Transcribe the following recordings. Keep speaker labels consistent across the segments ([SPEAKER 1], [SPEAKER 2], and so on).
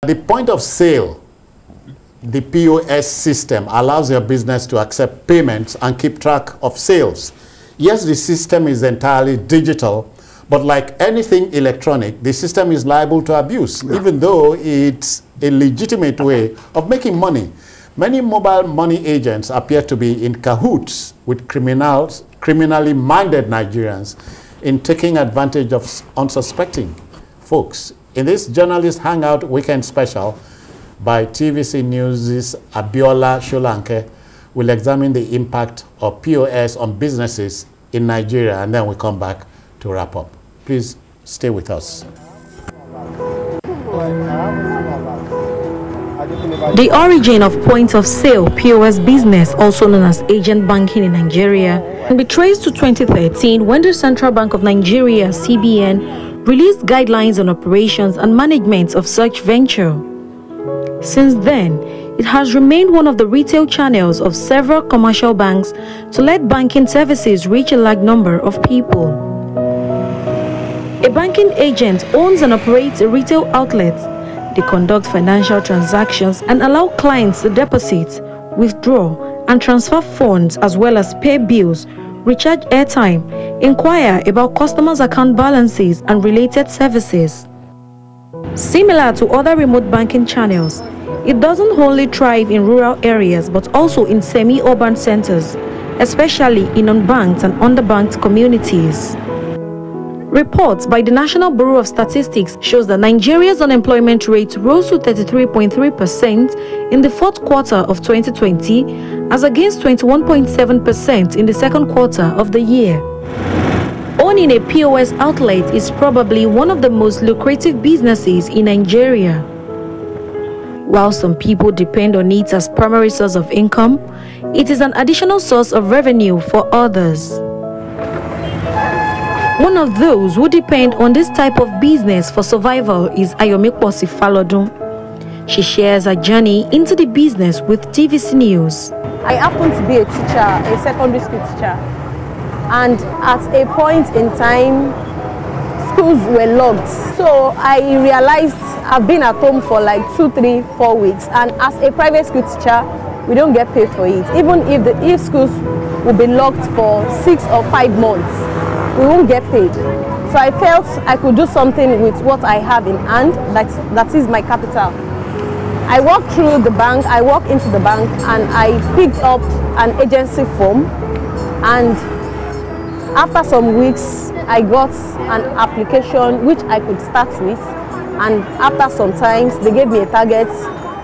[SPEAKER 1] The point of sale, the POS system, allows your business to accept payments and keep track of sales. Yes, the system is entirely digital, but like anything electronic, the system is liable to abuse, even though it's a legitimate way of making money. Many mobile money agents appear to be in cahoots with criminally minded Nigerians in taking advantage of unsuspecting folks. In this journalist hangout weekend special by TVC News' Abiola Sholanke, we'll examine the impact of POS on businesses in Nigeria, and then we'll come back to wrap up. Please stay with us.
[SPEAKER 2] The origin of point of sale POS business, also known as agent banking in Nigeria, can be traced to 2013 when the Central Bank of Nigeria, CBN, released guidelines on operations and management of such venture. Since then, it has remained one of the retail channels of several commercial banks to let banking services reach a large number of people. A banking agent owns and operates a retail outlet. They conduct financial transactions and allow clients to deposit, withdraw, and transfer funds, as well as pay bills, recharge airtime, inquire about customers' account balances, and related services. Similar to other remote banking channels, it doesn't only thrive in rural areas but also in semi-urban centers, especially in unbanked and underbanked communities. Reports by the National Bureau of Statistics shows that Nigeria's unemployment rate rose to 33.3% in the fourth quarter of 2020 as against 21.7% in the second quarter of the year. Owning a POS outlet is probably one of the most lucrative businesses in Nigeria. While some people depend on it as primary source of income, it is an additional source of revenue for others. One of those who depend on this type of business for survival is p.o.s. She shares her journey into the business with TVC News.
[SPEAKER 3] I happen to be a teacher, a secondary school teacher, and at a point in time, schools were locked. So I realized I've been at home for like 2, 3, 4 weeks, and as a private school teacher, we don't get paid for it. Even if schools will be locked for 6 or 5 months, we won't get paid. So I felt I could do something with what I have in hand, that is my capital. I walked through the bank, I walked into the bank, and I picked up an agency form, and after some weeks I got an application which I could start with, and after some times they gave me a target.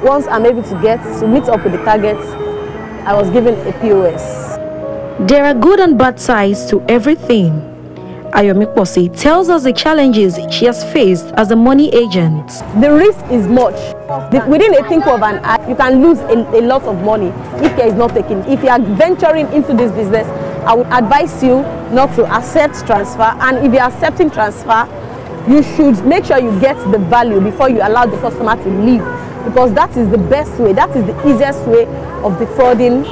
[SPEAKER 3] Once I'm able to meet up with the target, I was given a POS.
[SPEAKER 2] There are good and bad sides to everything. p.o.s. tells us the challenges she has faced as a money agent.
[SPEAKER 3] The risk is much. Within a think of an eye, you can lose a lot of money if care is not taken. If you are venturing into this business, I would advise you not to accept transfer, and if you are accepting transfer, you should make sure you get the value before you allow the customer to leave, because that is the best way, that is the easiest way of defrauding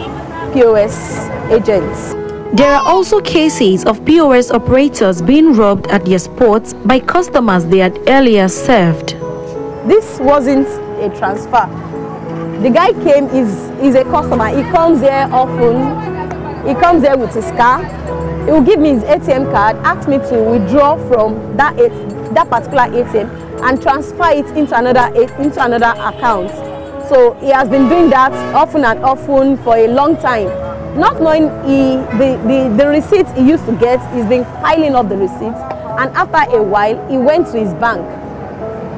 [SPEAKER 3] POS agents.
[SPEAKER 2] There are also cases of POS operators being robbed at their spots by customers they had earlier served.
[SPEAKER 3] This wasn't a transfer. The guy came, is a customer. He comes here often. He comes here with his car. He will give me his ATM card, ask me to withdraw from that particular ATM and transfer it into another account. So he has been doing that often and often for a long time. Not knowing the receipts he used to get, he's been piling up the receipts, and after a while he went to his bank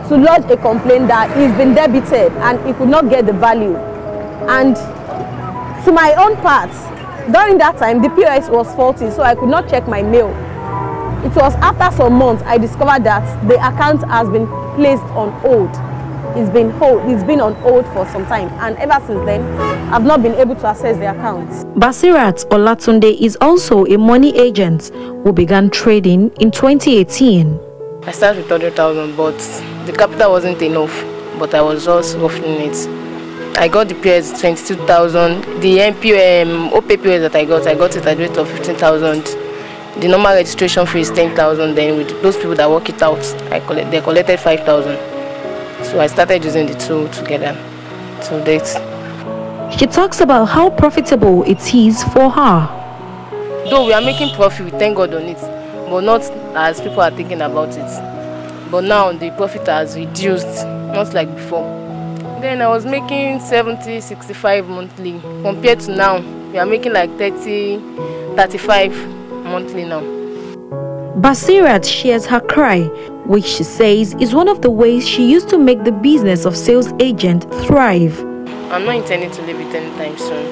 [SPEAKER 3] to lodge a complaint that he's been debited and he could not get the value. And to my own part, during that time the POS was faulty, so I could not check my mail. It was after some months I discovered that the account has been placed on hold. It's been on hold for some time, and ever since then I've not been able to access the account.
[SPEAKER 2] Basirat Olatunde is also a money agent who began trading in 2018.
[SPEAKER 4] I started with 100,000, but the capital wasn't enough, but I was just roughing it. I got the POS 22,000. The OPPOS that I got it at the rate of 15,000. The normal registration fee is 10,000. Then with those people that work it out, they collected 5,000. So I started using the two together to date.
[SPEAKER 2] She talks about how profitable it is for her.
[SPEAKER 4] Though we are making profit, we thank God on it, but not as people are thinking about it. But now the profit has reduced, not like before. Then I was making 70, 65 monthly. Compared to now, we are making like 30, 35 monthly now.
[SPEAKER 2] Basirat shares her cry, which she says is one of the ways she used to make the business of sales agent thrive.
[SPEAKER 4] I'm not intending to leave it anytime soon.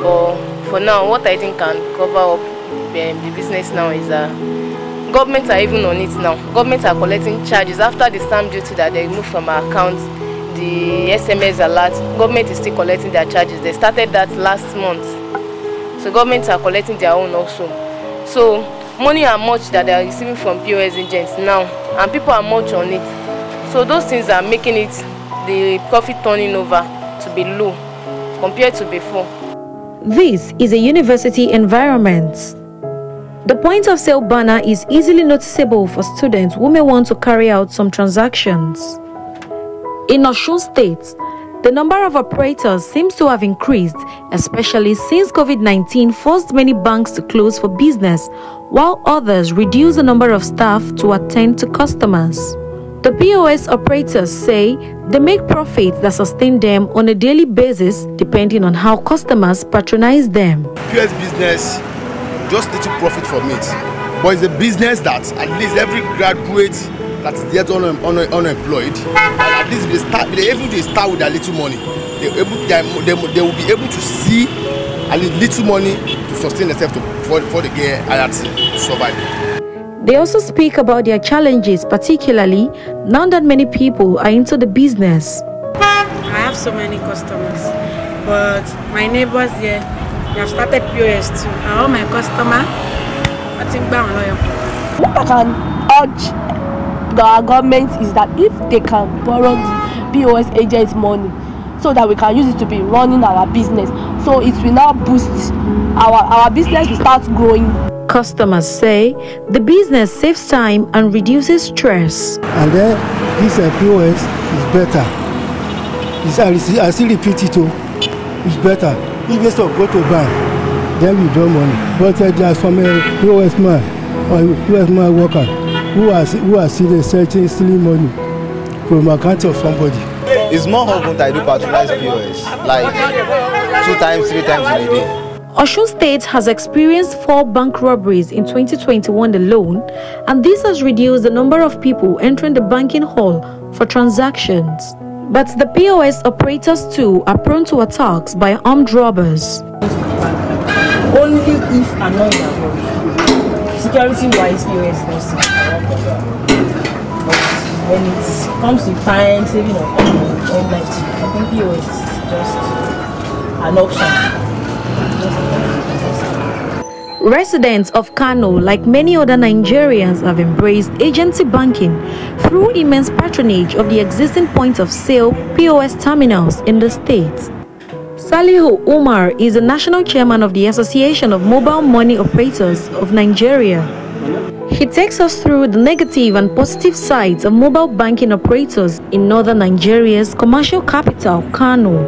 [SPEAKER 4] But for now, what I think can cover up the business now is government are even on it now. Government are collecting charges after the stamp duty that they removed from our accounts, the SMS alert. Government is still collecting their charges. They started that last month. So governments are collecting their own also. So money are much that they are receiving from POS agents now, and people are much on it. So those things are making it the profit turning over to be low compared to before.
[SPEAKER 2] This is a university environment. The point of sale banner is easily noticeable for students who may want to carry out some transactions. In Osun State, the number of operators seems to have increased, especially since COVID-19 forced many banks to close for business, while others reduced the number of staff to attend to customers. The POS operators say they make profits that sustain them on a daily basis depending on how customers patronize them.
[SPEAKER 5] POS business, just little profit from it, but it's a business that at least every graduate that is yet unemployed, at least they're able to start with a little money. They will be able to see a little money to sustain themselves before they get to survive.
[SPEAKER 2] They also speak about their challenges, particularly now that many people are into the business.
[SPEAKER 6] I have so many customers, but my neighbors here, they have started POS too. And all my customers, I think
[SPEAKER 3] what I can urge our government is that if they can borrow the POS agents money so that we can use it to be running our business, so it will now boost our business will start growing.
[SPEAKER 2] Customers say the business saves time and reduces stress.
[SPEAKER 7] And then this POS is better. I still repeat it too. It's better. If you go to bank, then we draw money. But there are some POS man or POS man worker who are still stealing money from account of somebody.
[SPEAKER 8] It's more often that I do patronize POS, like 2 times, 3 times in a day.
[SPEAKER 2] Osun State has experienced 4 bank robberies in 2021 alone, and this has reduced the number of people entering the banking hall for transactions. But the POS operators too are prone to attacks by armed robbers.
[SPEAKER 9] Only if another security-wise, POS is not safe. But when it comes to time saving of money, I think POS is just an option.
[SPEAKER 2] Residents of Kano, like many other Nigerians, have embraced agency banking through immense patronage of the existing point of sale POS terminals in the state. Salihu Umar is the national chairman of the Association of Mobile Money Operators of Nigeria. He takes us through the negative and positive sides of mobile banking operators in northern Nigeria's commercial capital, Kano.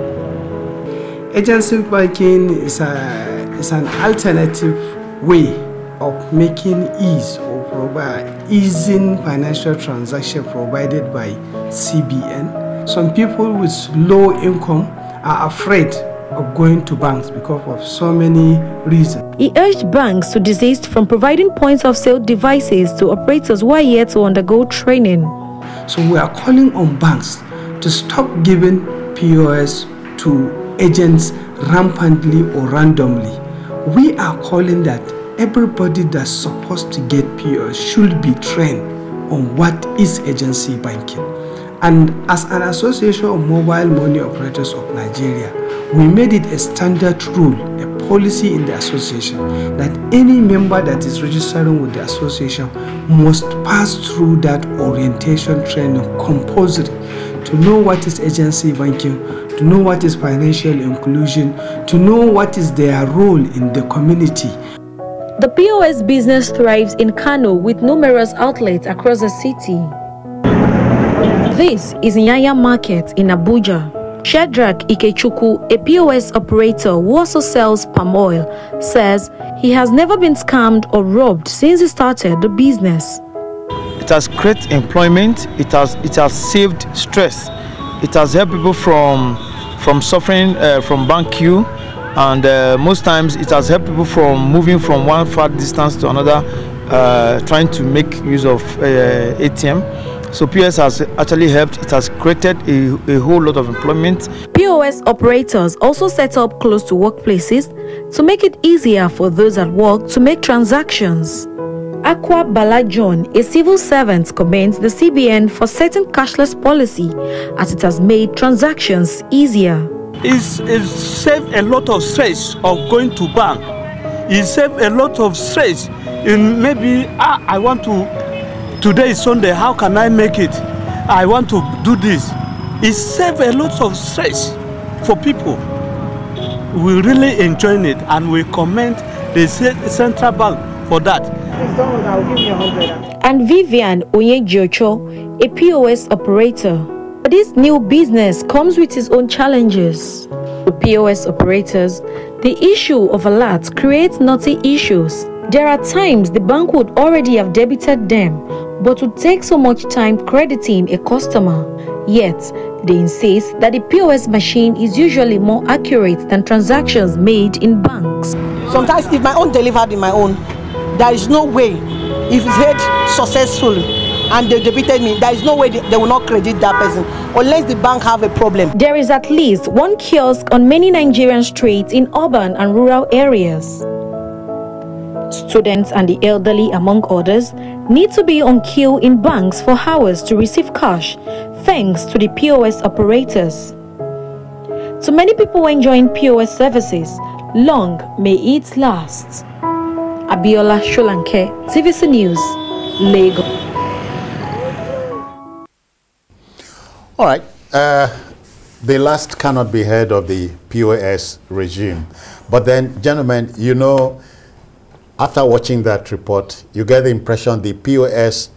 [SPEAKER 10] Agency banking is an alternative way of making ease or easing financial transaction provided by CBN. Some people with low income are afraid of going to banks because of so many reasons.
[SPEAKER 2] He urged banks to desist from providing points of sale devices to operators who are yet to undergo training.
[SPEAKER 10] So we are calling on banks to stop giving POS to agents rampantly or randomly. We are calling that everybody that's supposed to get POS should be trained on what is agency banking. And as an association of mobile money operators of Nigeria, we made it a standard rule, a policy in the association, that any member that is registering with the association must pass through that orientation training compulsory to know what is agency banking, to know what is financial inclusion, to know what is their role in the community.
[SPEAKER 2] The POS business thrives in Kano with numerous outlets across the city. This is Nyanya Market in Abuja. Shedrack Ikechukwu, a POS operator who also sells palm oil, says he has never been scammed or robbed since he started the business.
[SPEAKER 11] It has created employment, it has saved stress, it has helped people from suffering from bank queue, and most times it has helped people from moving from one far distance to another, trying to make use of ATM. So POS has actually helped. It has created a whole lot of employment.
[SPEAKER 2] POS operators also set up close to workplaces to make it easier for those at work to make transactions. Aqua Balajon, a civil servant, commends the CBN for setting cashless policy as it has made transactions easier.
[SPEAKER 12] It saved a lot of stress of going to bank. It saved a lot of stress in maybe I want to. Today is Sunday, how can I make it? I want to do this. It saves a lot of stress for people. We really enjoy it and we commend the central bank for that.
[SPEAKER 2] And Vivian Onyejiocho, a POS operator. But this new business comes with its own challenges. For POS operators, the issue of alert creates knotty issues. There are times the bank would already have debited them, but would take so much time crediting a customer. Yet, they insist that the POS machine is usually more accurate than transactions made in banks.
[SPEAKER 13] Sometimes if my own delivered in my own, there is no way, if it's hit successfully and they debited me, there is no way they will not credit that person unless the bank have a problem.
[SPEAKER 2] There is at least one kiosk on many Nigerian streets in urban and rural areas. Students and the elderly, among others, need to be on queue in banks for hours to receive cash, thanks to the POS operators. To many people enjoying POS services, long may it last. Abiola Sholanke, TVC News, Lagos.
[SPEAKER 1] All right. The last cannot be heard of the POS regime. But then, gentlemen, you know, after watching that report, you get the impression the POS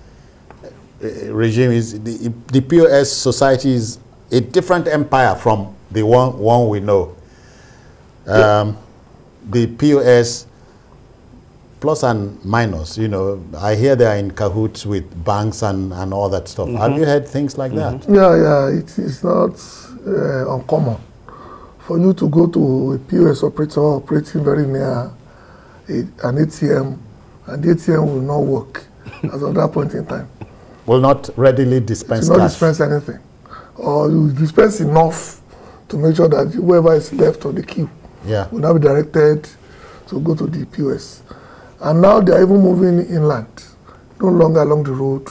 [SPEAKER 1] regime is, the POS society is a different empire from the one we know. The POS plus and minus, you know, I hear they are in cahoots with banks and all that stuff. Have you heard things like that?
[SPEAKER 14] Yeah, it is not uncommon for you to go to a POS operator operating very near an ATM, and the ATM will not work as of that point in time.
[SPEAKER 1] Will not readily dispense
[SPEAKER 14] cash. Will not
[SPEAKER 1] dispense
[SPEAKER 14] anything. Or you dispense enough to make sure that whoever is left on the queue will not be directed to go to the POS. And now they are even moving inland, no longer along the road.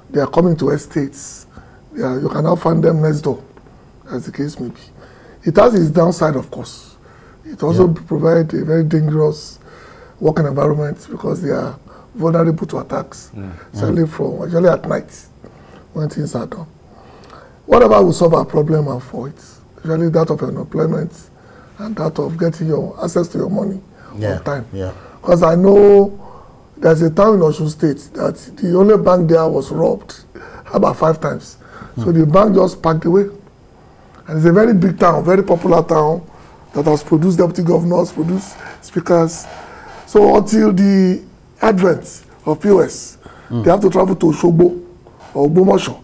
[SPEAKER 14] They are coming to estates. You can now find them next door, as the case may be. It has its downside, of course. It also provides a very dangerous working environment because they are vulnerable to attacks, especially at night when things are done. Whatever will solve our problem and for it, especially that of unemployment and that of getting your access to your money on time. Because I know there's a town in Osun State that the only bank there was robbed about 5 times. So the bank just packed away. And it's a very big town, very popular town that has produced deputy governors, produced speakers. So until the advent of POS, they have to travel to Osogbo or Ogbomoso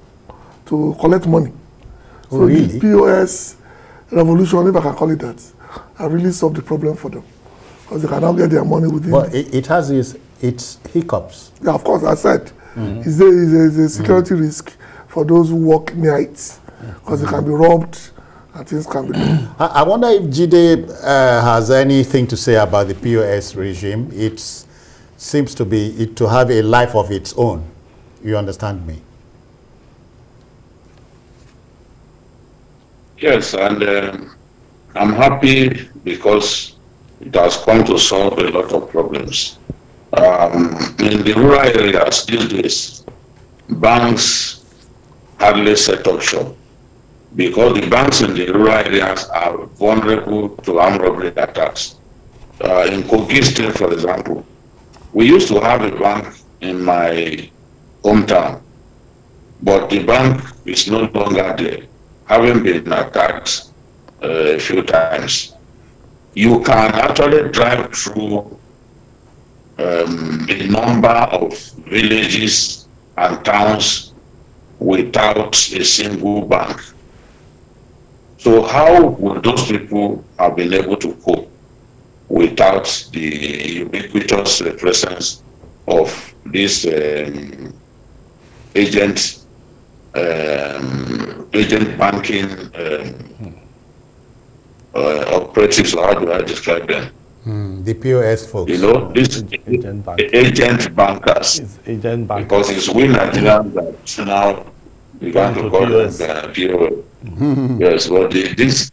[SPEAKER 14] to collect money. So really? The POS revolution, if I can call it that, has really solved the problem for them. Because they can now get their money within.
[SPEAKER 1] Well, it has its hiccups.
[SPEAKER 14] Yeah, of course, I said. It's a security risk for those who work near it. Because they can be robbed and things can be done.
[SPEAKER 1] I wonder if Jide has anything to say about the POS regime. It seems to be to have a life of its own. You understand me?
[SPEAKER 15] Yes, and I'm happy because it has come to solve a lot of problems. In the rural areas these days, banks hardly set up shop because the banks in the rural areas are vulnerable to armed robbery attacks. In Kogi State, for example, we used to have a bank in my hometown. but the bank is no longer there, having been attacked a few times. You can actually drive through a number of villages and towns without a single bank. So how would those people have been able to cope without the ubiquitous presence of this agent banking operatives, or how do I describe them?
[SPEAKER 1] The POS folks.
[SPEAKER 15] You know, this agent bankers.
[SPEAKER 16] Agent bankers.
[SPEAKER 15] Because it's we Nigerians that now began to call them POS. Yes, but these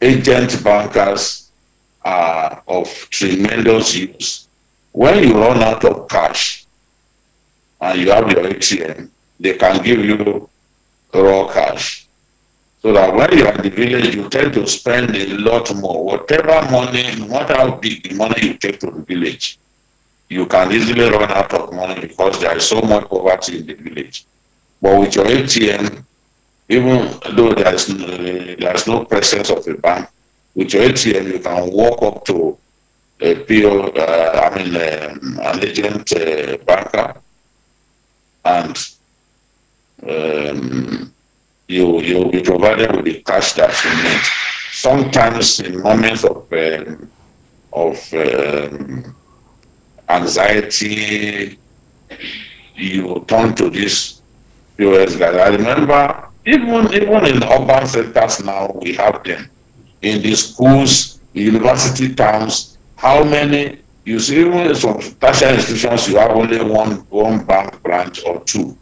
[SPEAKER 15] agent bankers are of tremendous use. When you run out of cash and you have your ATM, they can give you raw cash. So that when you are in the village, you tend to spend a lot more. Whatever money, no matter how big the money you take to the village, you can easily run out of money because there is so much poverty in the village. But with your ATM, even though there's no presence of a bank, with your ATM, you can walk up to an agent banker, and you'll be provided with the cash that you need. Sometimes in moments of anxiety, you turn to this POS guys. I remember even in urban centers now, we have them. In the schools, university towns, how many, you see, even in some tertiary institutions, you have only one bank branch or two.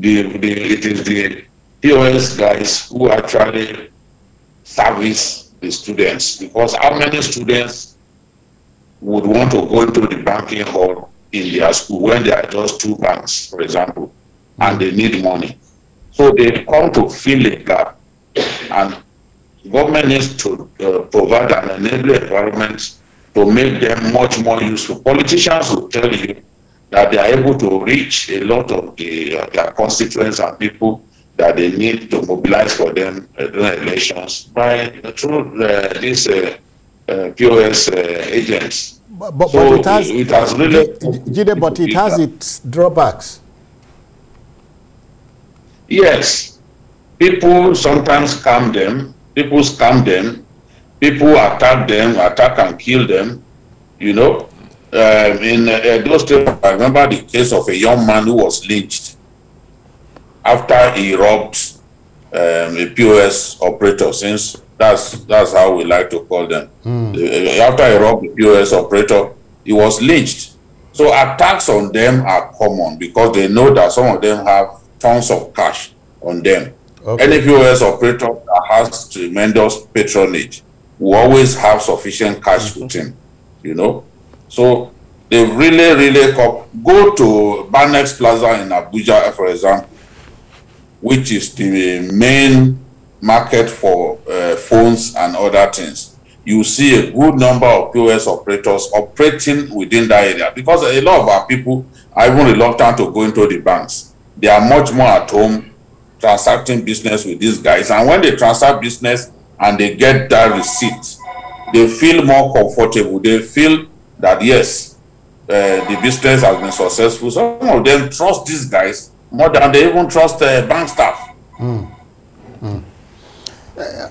[SPEAKER 15] It is the POS guys who actually service the students, because how many students would want to go into the banking hall in their school when there are just two banks, for example, and they need money? So they come to fill a gap, and government needs to provide an enabling environment to make them much more useful. Politicians will tell you that they are able to reach a lot of their constituents and people that they need to mobilize for them during elections through these POS agents.
[SPEAKER 1] But
[SPEAKER 15] so
[SPEAKER 1] it has
[SPEAKER 15] really
[SPEAKER 1] Jide, but it has its drawbacks.
[SPEAKER 15] Yes, people sometimes scam them. People scam them. People attack and kill them. You know, in those days, I remember the case of a young man who was lynched after he robbed a POS operator, since that's how we like to call them. After he robbed the POS operator, he was lynched. So attacks on them are common because they know that some of them have tons of cash on them. Okay. Any POS operator that has tremendous patronage will always have sufficient cash with him, you know. So they really go to Banex Plaza in Abuja, for example, which is the main market for phones and other things. You see a good number of POS operators operating within that area, because a lot of our people are even reluctant to go into the banks. They are much more at home transacting business with these guys, and when they transact business and they get that receipt, they feel more comfortable. They feel that yes, the business has been successful. Some of them trust these guys more than they even trust bank staff.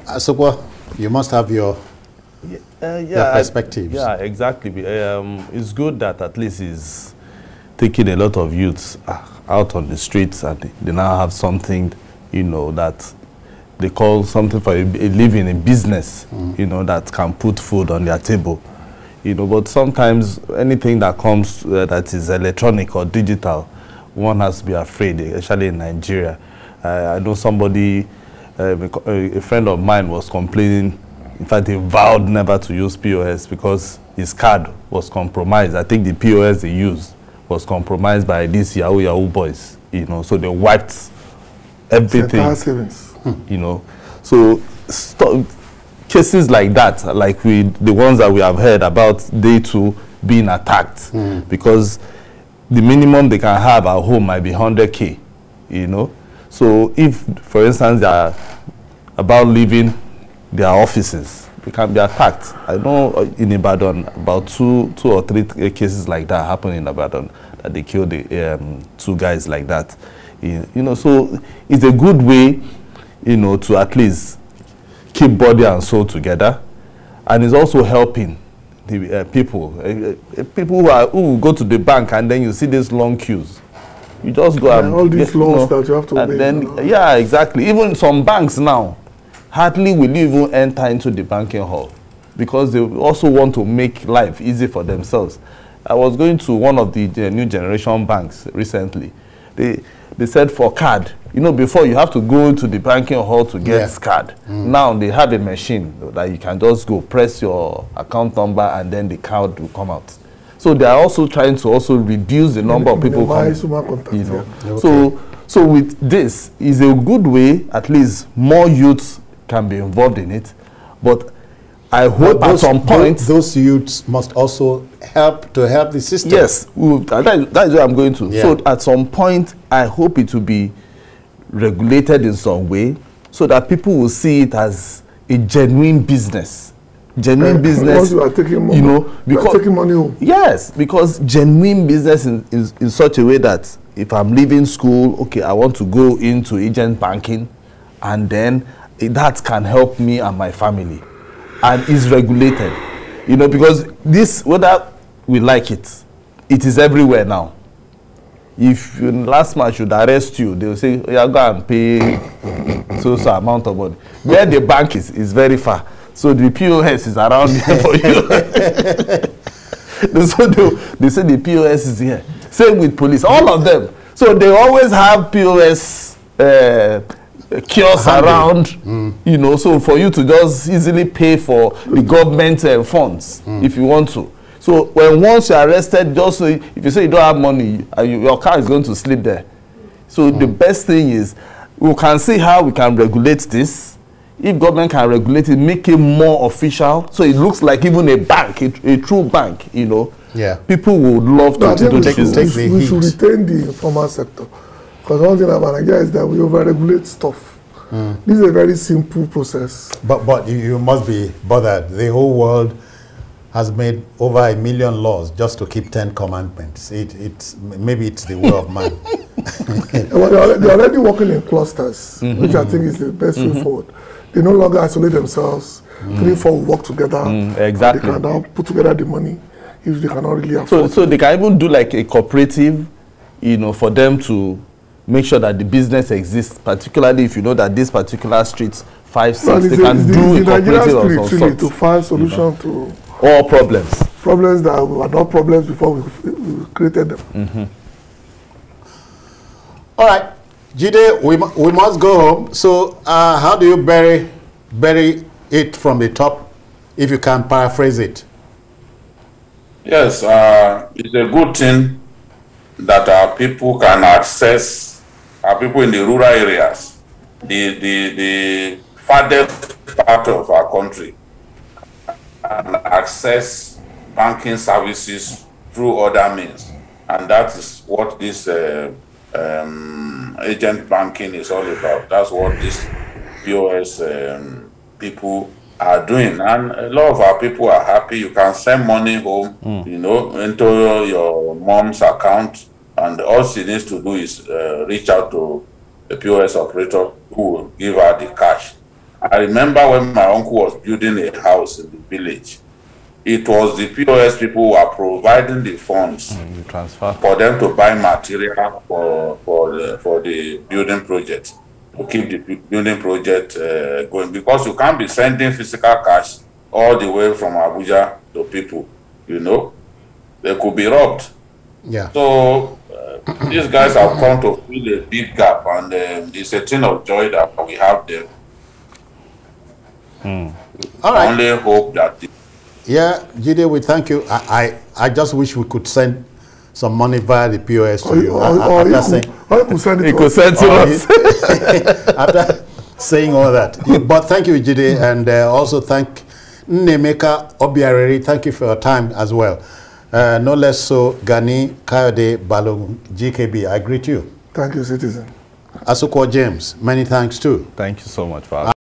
[SPEAKER 1] Asokwa, you must have your perspectives.
[SPEAKER 16] Yeah, exactly. It's good that at least he's taking a lot of youths out on the streets, and they now have something, you know, that they call something for a living, a business, you know, that can put food on their table, you know. But sometimes anything that comes that is electronic or digital, one has to be afraid, especially in Nigeria. I know somebody, a friend of mine was complaining. In fact, he vowed never to use POS because his card was compromised. I think the POS they used was compromised by these Yahoo boys, you know, so they wiped everything, you know. So cases like that, like the ones that we have heard about, they too being attacked, because the minimum they can have at home might be 100K, you know. So if, for instance, they are about leaving their offices, they can be attacked. I know in Ibadan, about two or three cases like that happen in Ibadan, that they killed the, 2 guys like that. You know, so it's a good way, you know, to at least keep body and soul together, and it's also helping the people who go to the bank and then you see these long queues. You just go and
[SPEAKER 14] all these loans that you have to
[SPEAKER 16] pay. Then, yeah, exactly. Even some banks now hardly will you even enter into the banking hall because they also want to make life easy for themselves. I was going to one of the new generation banks recently. They said for card, you know, before you have to go to the banking hall to get card. Now they have a machine that you can just go press your account number and then the card will come out. So they are also trying to also reduce the number of people coming. You know. Okay. So with this is a good way, at least more youths can be involved in it. But I hope at some point
[SPEAKER 1] those youths must also help the system.
[SPEAKER 16] Yes, that is where I'm going to. Yeah. So at some point, I hope it will be regulated in some way so that people will see it as a genuine business. Genuine business,
[SPEAKER 14] you are taking money,
[SPEAKER 16] you know, because
[SPEAKER 14] taking money home.
[SPEAKER 16] Yes, because genuine business in such a way that if I'm leaving school, okay, I want to go into agent banking, and then that can help me and my family, and is regulated, you know, because this, whether we like it, it is everywhere now. If last month should arrest you, they will say, oh, yeah, go and pay so amount of money. Where the bank is very far. So the POS is around here for you. So they say the POS is here. Same with police, all of them. So they always have POS kiosks around, you know, so for you to just easily pay for the government funds if you want to. So when once you're arrested, just if you say you don't have money, your car is going to sleep there. So the best thing is we can see how we can regulate this. If government can regulate it, make it more official, so it looks like even a bank, a true bank, you know.
[SPEAKER 1] Yeah.
[SPEAKER 16] People would love to do this business.
[SPEAKER 14] We should retain the informal sector. Because one thing about Nigeria is that we over-regulate stuff. This is a very simple process.
[SPEAKER 1] But you must be bothered. The whole world has made over 1 million laws just to keep 10 commandments. Maybe it's the will of man.
[SPEAKER 14] Well, they're already working in clusters, which I think is the best way forward. They no longer isolate themselves. 3, 4 work together.
[SPEAKER 16] Exactly.
[SPEAKER 14] They can now put together the money if they cannot really afford.
[SPEAKER 16] So they can even do like a cooperative, you know, for them to make sure that the business exists, particularly if you know that this particular street 5, 6, they can do a cooperative of some sort.
[SPEAKER 14] To find solution to
[SPEAKER 16] all problems.
[SPEAKER 14] Problems that were not problems before we created them.
[SPEAKER 1] All right, Jide, we must go home. So how do you bury it from the top, if you can paraphrase it?
[SPEAKER 15] Yes, it's a good thing that our people can access, our people in the rural areas, the farthest part of our country, and access banking services through other means. And that is what this agent banking is all about. That's what this POS people are doing, and a lot of our people are happy. You can send money home, you know, into your mom's account, and all she needs to do is reach out to the POS operator who will give her the cash. I remember when my uncle was building a house in the village, it was the POS people who are providing the funds for them to buy material for the building project, to keep the building project going, because you can't be sending physical cash all the way from Abuja to people, you know. They could be robbed.
[SPEAKER 1] Yeah.
[SPEAKER 15] So these guys have come to fill a big gap, and it's a thing of joy that we have them.
[SPEAKER 1] All right.
[SPEAKER 15] Only hope that
[SPEAKER 1] yeah, Jide, we thank you. I just wish we could send some money via the POS to you.
[SPEAKER 14] You could send it
[SPEAKER 16] to us.
[SPEAKER 1] After saying all that. But thank you, Jide, and also thank Nemeka Obiareri. Thank you for your time as well. No less so, Gani Kayode Balogun, GKB. I greet you.
[SPEAKER 14] Thank you, citizen.
[SPEAKER 1] Asukwa James, many thanks too.
[SPEAKER 16] Thank you so much for having me.